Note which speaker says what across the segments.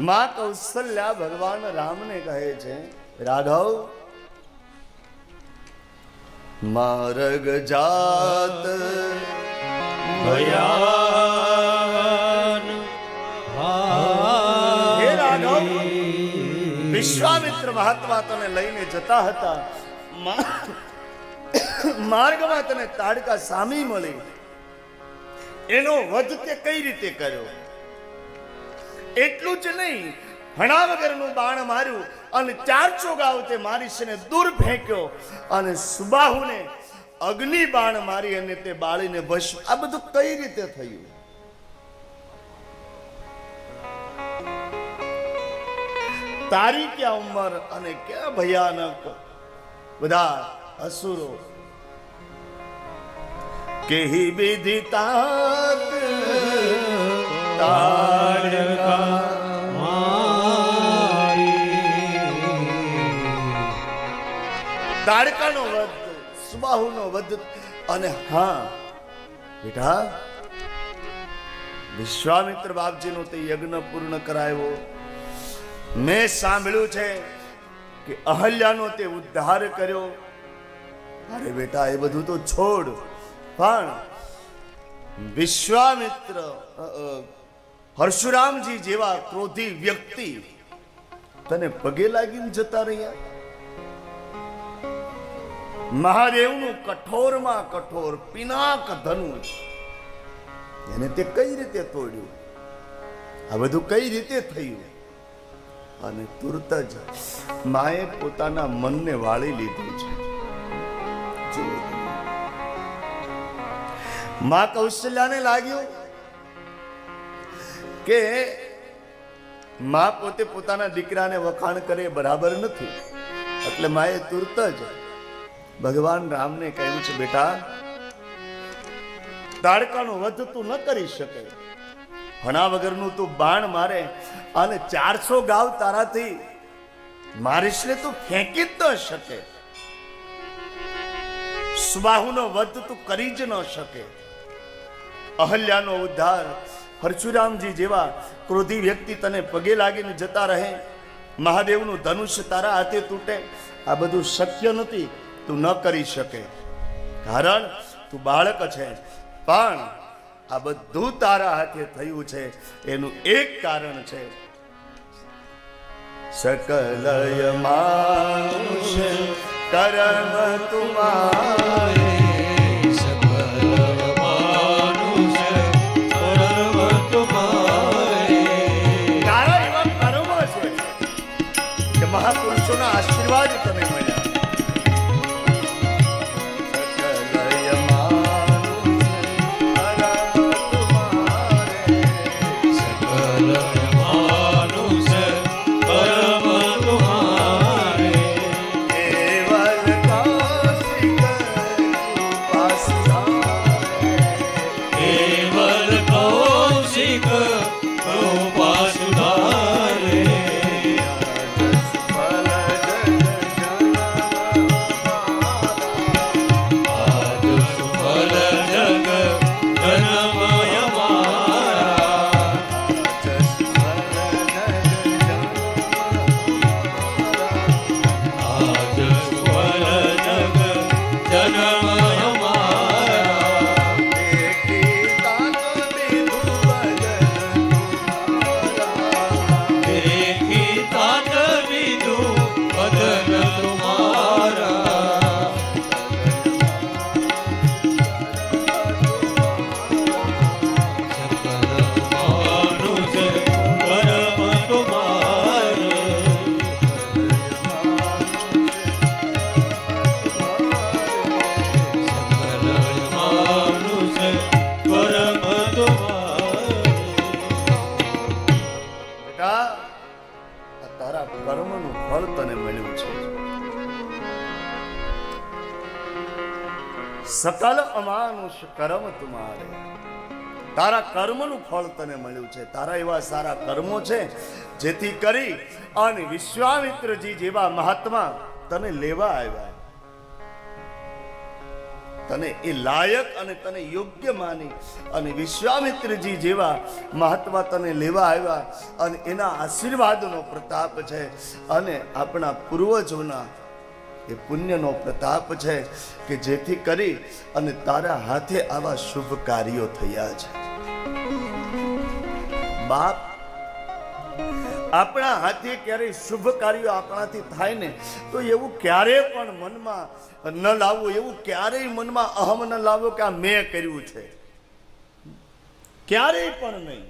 Speaker 1: માં કૌશલ્યા ભગવાન રામને કહે છે, રાઘવ માર્ગ જાત
Speaker 2: ભયાન
Speaker 1: હે રાઘવ, વિશ્વામિત્ર મહાત્મા તને લઈને જતા હતા, માર્ગમાં તને તાડકા સામી મળી, એનો વધ તે કઈ રીતે કર્યો? એટલું જ નહીં, ભણા વગરનું બાણ માર્યું અને 4 ચોગાવ તે મારીશને દૂર ફેંક્યો અને સુબાહુને અગ્નિ બાણ મારી અને તે બાળીને ભસ્મ. આ બધું કઈ રીતે થયું? તારી ક્યાં ઉંમર અને ક્યાં ભયાનક બધા અસુરો કેહી વિધિતાત તાડકા તાડકાનો વધ, સુબાહુનો વધ. અને હા બેટા, વિશ્વામિત્ર બાપજીનો તે યજ્ઞ પૂર્ણ કરાયો. મેં સાંભળ્યું છે કે અહલ્યાનો તે ઉદ્ધાર કર્યો. અરે બેટા, એ બધું તો છોડ, પણ વિશ્વામિત્ર હર્ષુરામજી જેવા ક્રોધી વ્યક્તિ તને પગે લાગીને જતા રહ્યા. મહાદેવનું કઠોરમાં કઠોર પિનાક ધનુષ એને તે કઈ રીતે તોડ્યું? આ બધું કઈ રીતે થયું? અને તુરત જ માએ પોતાના મનને વાળી લીધું છે. માં કૌશલ્યાને લાગ્યું કે માં પોતે પોતાના દીકરાને વખાણ કરે બરાબર નથી, એટલે માએ તુરત જ ભગવાન રામને કહ્યું છે, બેટા તાડકાનો વધ તું ન કરી શકે, ભણા વગરનું તું બાણ મારે અને 400 ગાવ તારાથી મારીશ ને તું ફેંકી જ ન શકે, સુબાહુનો વધ તું કરી જ ન શકે. અહલ્યાનો ઉદ્ધાર, પરશુરામજી જેવા ક્રોધી વ્યક્તિ તને પગે લાગીને જતા રહે, મહાદેવનું ધનુષ્ય તારા હાથે તૂટે, આ બધું શક્ય નથી, તું ન કરી શકે, કારણ તું બાળક છે. પણ આ બધું તારા હાથે થયું છે એનું એક કારણ છે, સકલય માનુષ કર્મ તુમારે, મહાપુરુષોના આશીર્વાદ તને મળ્યા. સકલ અમાનુષ કર્મ તુમારે, તારા કર્મનું ફળ તને મળ્યું છે. તારા એવા સારા કર્મો છે જેથી કરી અને વિશ્વામિત્રજી જેવા મહાત્મા તને લેવા આવ્યા. તને એ લાયક અને તને યોગ્ય માની અને વિશ્વામિત્રજી જેવા મહાત્મા તને લેવા આવ્યા અને એના આશીર્વાદનો પ્રતાપ છે અને આપણા પૂર્વજોના એ પુણ્યનો પ્રતાપ છે કે જેથી કરી અને તારા હાથે આવા શુભ કાર્યો થયા છે. બાપ, આપણા હાથે ક્યારેય શુભ કાર્યો આપણાથી થાય ને તો એવું ક્યારે પણ મનમાં ન લાવવું, એવું ક્યારેય મનમાં અહમ ન લાવવો કે આ મેં કર્યું છે, ક્યારેય પણ નહીં.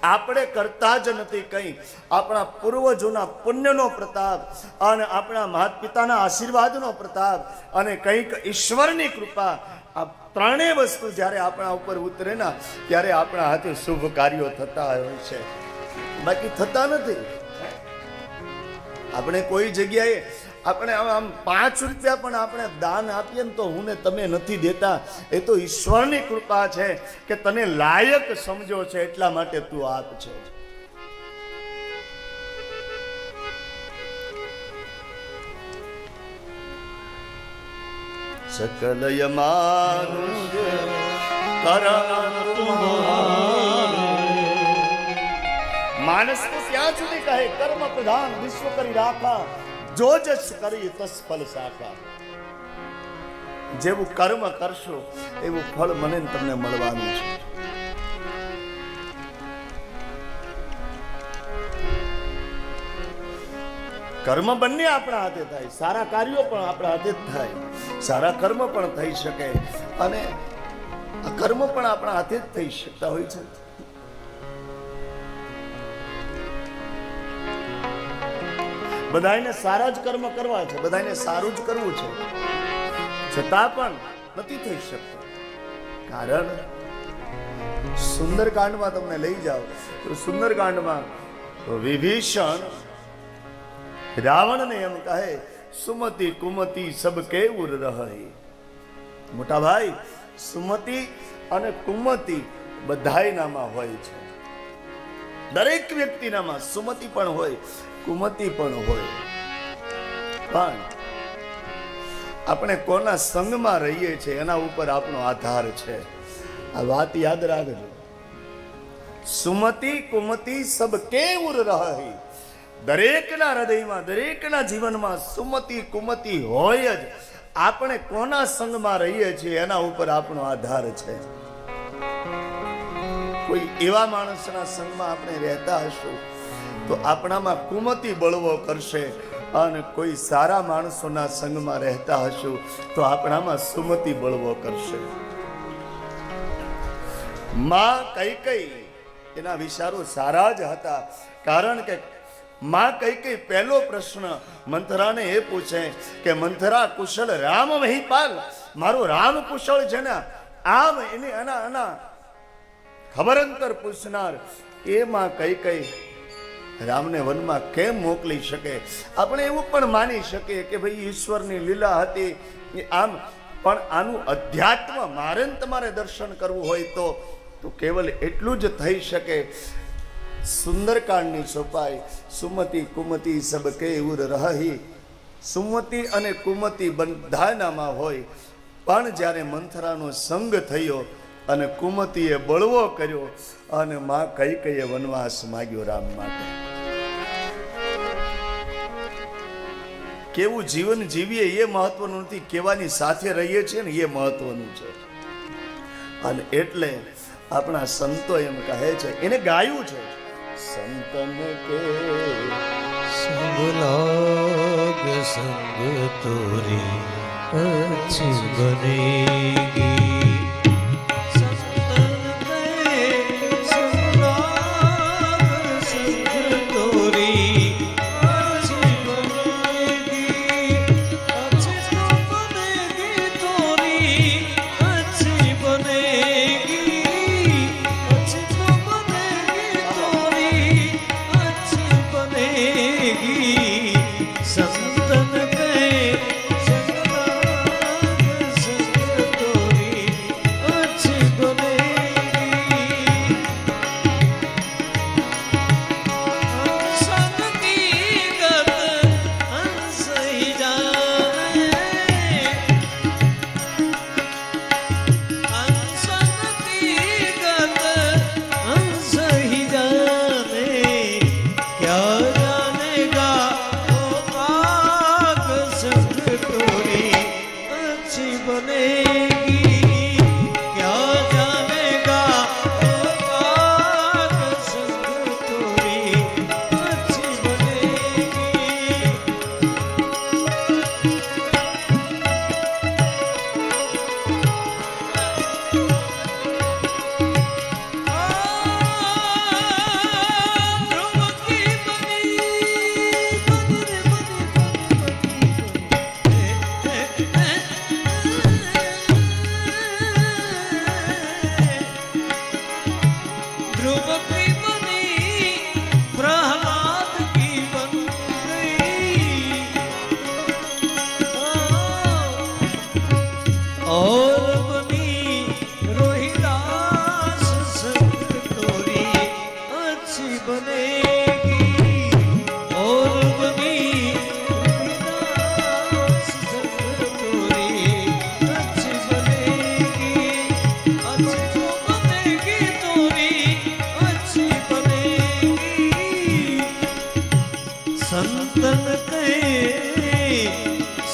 Speaker 1: આપણે કરતા જ નથી કંઈ. આપણા પૂર્વજોના પુણ્યનો પ્રતાપ અને આપણા માતા પિતાના આશીર્વાદનો પ્રતાપ અને કંઈક ઈશ્વરની કૃપા, આ ત્રણેય વસ્તુ જ્યારે આપણા ઉપર ઉતરે ને ત્યારે આપણા હાથે શુભ કાર્યો થતા હોય છે, બાકી થતા નથી. આપણે કોઈ જગ્યાએ આપણે આમ 5 રૂપિયા પણ આપણે દાન આપીએ ને તો હું ને તમે નથી દેતા, એ તો ઈશ્વરની કૃપા છે કે તને લાયક સમજો છે એટલા માટે તું આપ છે. સકલ માનુષ કરણ તુમ્હારે. માનસ તો ત્યાં સુધી કહે કર્મ પ્રધાન વિશ્વ કરી રાખા, જો જસ કરી તસ ફલ સાખા. જેવું કર્મ કરશો એવું ફળ મને ને તમને મળવાનું છે. કર્મ બંને આપણા હાથે થાય, સારા કાર્યો પણ આપણા હાથે જ થાય, સારા કર્મ પણ થઈ શકે અને અકર્મ પણ આપણા હાથે જ થઈ શકતા હોય છે. બધાને સારા જ કર્મ કરવા છે, બધાને સારું જ કરવું છે, છતાં પણ નથી થઈ શકતું. કારણ સુંદરકાંડમાં તમને લઈ જાઓ તો સુંદરકાંડમાં વિભીષણ રાવણને એમ કહે, સુમતિ કુમતિ સબ કેઉર રહે. મોટા ભાઈ, સુમતિ અને કુમતિ બધાયનામાં હોય છે. દરેક વ્યક્તિનામાં સુમતિ પણ હોય, કુમતિ પણ હોય. પણ આપણે કોના સંગમાં રહીએ છીએ એના ઉપર આપણો આધાર છે. આ વાત યાદ રાખજો. સુમતિ કુમતિ સબ કેઉર રહે. દરેકના હૃદયમાં, દરેકના જીવનમાં સુમતિ કુમતિ હોય જ. આપણે કોના સંગમાં રહીએ છીએ એના ઉપર આપણો આધાર છે. કોઈ એવા માણસના સંગમાં આપણે રહેતા હશું તો આપણામાં કુમતિ બળવો કરશે અને કોઈ સારા માણસોના સંગમાં રહેતા હશું તો આપણામાં સુમતિ બળવો કરશે. માં કૈકેયી એના વિચારો સારા જ હતા. કારણ કે માં કૈકેયી પહેલો પ્રશ્ન મંથરાને એ પૂછે કે મંથરા કુશળ રામ મહીપાલ, મારો રામ કુશળ છે ને? આમ એને એના ખબર અંતર પૂછનાર એ માં કૈકેયી રામને વનમાં કેમ મોકલી શકે? આપણે એવું પણ માની શકીએ કે ભાઈ ઈશ્વરની લીલા હતી આમ, પણ આનું અધ્યાત્મ મારે ને તમારે દર્શન કરવું હોય તો કેવલ એટલું જ થઈ શકે. સુંદરકાંડની છપાઈ સુમતિ કુમતિ સબ કેઉર રહી. સુમતિ અને કુમતિ બધાનામાં હોય, પણ જ્યારે મંથરાનો સંગ થયો અને કુમતિએ બળવો કર્યો અને માં કૈકેયીએ વનવાસ માંગ્યો રામ માટે. કેવું જીવન જીવીએ એ મહત્વનું નથી, કેવાની સાથે રહીએ છીએ ને એ મહત્વનું છે. અને એટલે આપણા સંતો એમ કહે છે, એને ગાયું છે, સંતન કે
Speaker 2: સંગ લાગ સંગ તોરી અચ્છી બનેગી.
Speaker 3: સંતન કે સંગ લાગ સંગ તોરી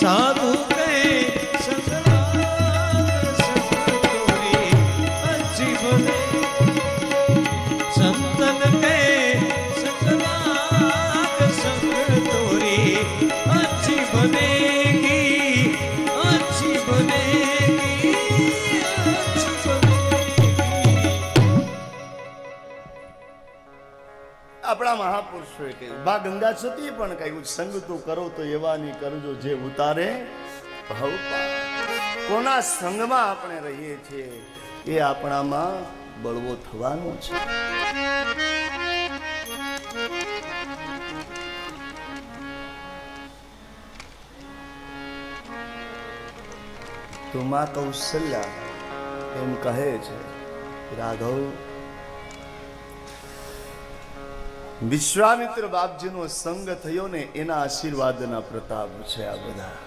Speaker 2: સાધુ કહે સંગલાગ સંગ તોરી અચ્છી બને સંતન કહે સંગલાગ સંગ તોરી અચ્છી બનેગી અચ્છી બનેગી અચ્છી બનેગી.
Speaker 1: આપણા મહાપુરુષોએ કહ્યું, બા ગંગા સતીએ પણ કહ્યું, સંગ તું કરો તો એવા નહીં કરજો જે ઉતારે ભવ પાર. કોના સંગમાં આપણે રહીએ છીએ એ આપણામાં બળવો થવાનો છે. તો માં કૌશલ્યા એમ કહે છે, રાઘવ, વિશ્વામિત્ર બાપજીનો સંગ થયો ને એના આશીર્વાદના પ્રતાપ છે આ બધા.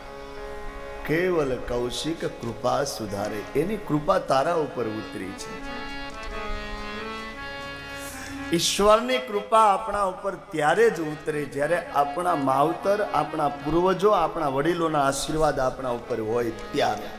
Speaker 1: કેવલ કૌશિક કૃપા સુધારે, એની કૃપા તારા ઉપર ઉતરી છે. ઈશ્વરની કૃપા આપણા ઉપર ત્યારે જ ઉતરે જ્યારે આપણા માવતર, આપણા પૂર્વજો, આપણા વડીલોના આશીર્વાદ આપણા ઉપર હોય ત્યારે.